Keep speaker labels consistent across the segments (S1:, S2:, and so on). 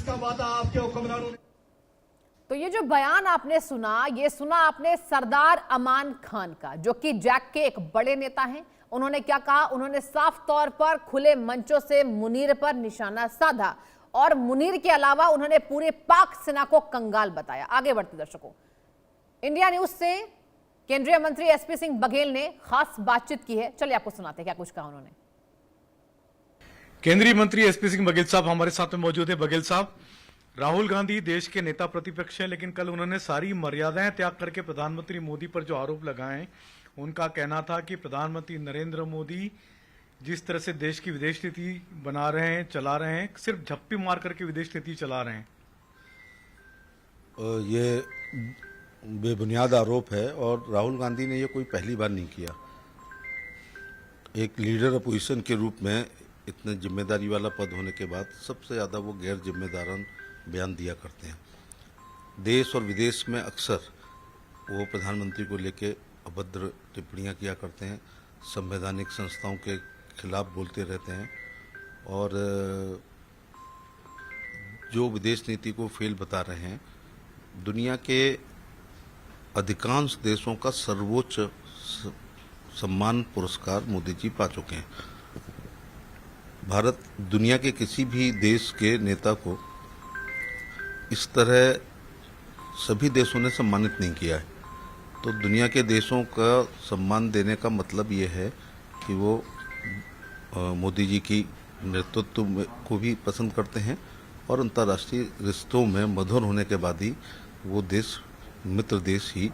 S1: जिसका वादा आपके हुक्मरानों ने।
S2: तो ये जो बयान आपने सुना, ये सुना आपने सरदार अमान खान का, जो कि जैक के एक बड़े नेता हैं। उन्होंने क्या कहा? उन्होंने साफ तौर पर खुले मंचों से मुनीर पर निशाना साधा और मुनीर के अलावा उन्होंने पूरे पाक सेना को कंगाल बताया। आगे बढ़ते दर्शकों, इंडिया न्यूज से केंद्रीय मंत्री एसपी सिंह बघेल ने खास बातचीत की है। चलिए आपको सुनाते हैं क्या कुछ कहा उन्होंने।
S3: केंद्रीय मंत्री एसपी सिंह बघेल साहब हमारे साथ में मौजूद है। बघेल साहब, राहुल गांधी देश के नेता प्रतिपक्ष हैं, लेकिन कल उन्होंने सारी मर्यादाएं त्याग करके प्रधानमंत्री मोदी पर जो आरोप लगाए, उनका कहना था कि प्रधानमंत्री नरेंद्र मोदी जिस तरह से देश की विदेश नीति बना रहे हैं, चला रहे हैं, सिर्फ झप्पी मार करके विदेश नीति चला रहे हैं।
S4: ये बेबुनियाद आरोप है और राहुल गांधी ने ये कोई पहली बार नहीं किया। एक लीडर अपोजिशन के रूप में इतने जिम्मेदारी वाला पद होने के बाद सबसे ज़्यादा वो गैर जिम्मेदारान बयान दिया करते हैं। देश और विदेश में अक्सर वो प्रधानमंत्री को लेके अभद्र टिप्पणियां किया करते हैं, संवैधानिक संस्थाओं के खिलाफ बोलते रहते हैं और जो विदेश नीति को फेल बता रहे हैं। दुनिया के अधिकांश देशों का सर्वोच्च सम्मान पुरस्कार मोदी जी पा चुके हैं। भारत दुनिया के किसी भी देश के नेता को इस तरह सभी देशों ने सम्मानित नहीं किया है। तो दुनिया के देशों का सम्मान देने का मतलब ये है कि वो मोदी जी की नेतृत्व को भी पसंद करते हैं और अंतर्राष्ट्रीय रिश्तों में मधुर होने के बाद ही वो देश, मित्र देश ही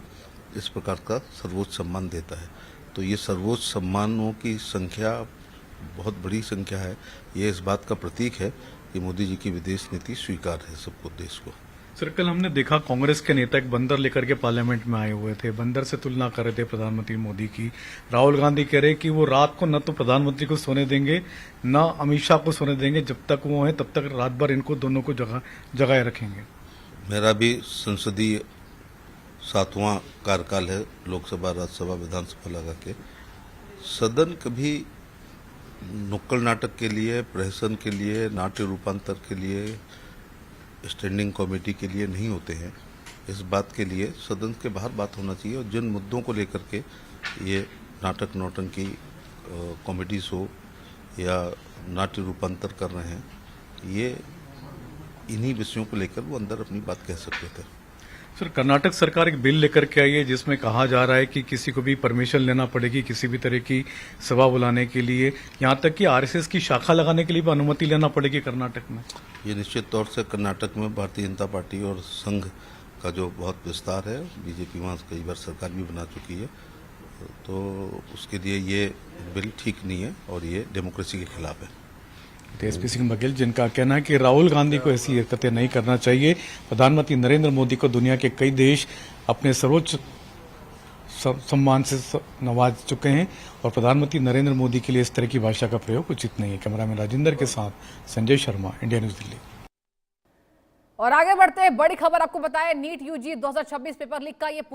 S4: इस प्रकार का सर्वोच्च सम्मान देता है। तो ये सर्वोच्च सम्मानों की संख्या बहुत बड़ी संख्या है। ये इस बात का प्रतीक है कि मोदी जी की विदेश नीति स्वीकार है सबको, देश को।
S3: सर, कल हमने देखा कांग्रेस के नेता एक बंदर लेकर के पार्लियामेंट में आए हुए थे, बंदर से तुलना कर रहे थे प्रधानमंत्री मोदी की। राहुल गांधी कह रहे कि वो रात को न तो प्रधानमंत्री को सोने देंगे, न अमित शाह को सोने देंगे, जब तक वो हैं तब तक रात भर इनको दोनों को जगाए रखेंगे।
S4: मेरा भी संसदीय 7वां कार्यकाल है, लोकसभा, राज्यसभा, विधानसभा लगा के। सदन कभी नुक्कड़ नाटक के लिए, प्रहसन के लिए, नाट्य रूपांतर के लिए, स्टैंडिंग कमेटी के लिए नहीं होते हैं। इस बात के लिए सदन के बाहर बात होना चाहिए और जिन मुद्दों को लेकर के ये नाटक नौटंकी कॉमेडीज हो या नाट्य रूपांतर कर रहे हैं, ये इन्हीं विषयों को लेकर वो अंदर अपनी बात कह सकते थे।
S3: सर, कर्नाटक सरकार एक बिल लेकर के आई है जिसमें कहा जा रहा है कि किसी को भी परमिशन लेना पड़ेगी किसी भी तरह की सभा बुलाने के लिए, यहाँ तक कि आरएसएस की शाखा लगाने के लिए भी अनुमति लेना पड़ेगी कर्नाटक में।
S4: ये निश्चित तौर से कर्नाटक में भारतीय जनता पार्टी और संघ का जो बहुत विस्तार है, बीजेपी वहाँ कई बार सरकार भी बना चुकी है, तो उसके लिए ये बिल ठीक नहीं है और ये डेमोक्रेसी के खिलाफ है।
S3: एसपी सिंह बघेल, जिनका कहना है कि राहुल गांधी को ऐसी हरकतें नहीं करना चाहिए। प्रधानमंत्री नरेंद्र मोदी को दुनिया के कई देश अपने सर्वोच्च सम्मान से नवाज चुके हैं और प्रधानमंत्री नरेंद्र मोदी के लिए इस तरह की भाषा का प्रयोग उचित नहीं है। कैमरामैन राजेंद्र के साथ संजय शर्मा, इंडिया न्यूज दिल्ली।
S2: और आगे बढ़ते बड़ी खबर आपको बताएं, नीट यूजी 2026 पेपर लीक का ये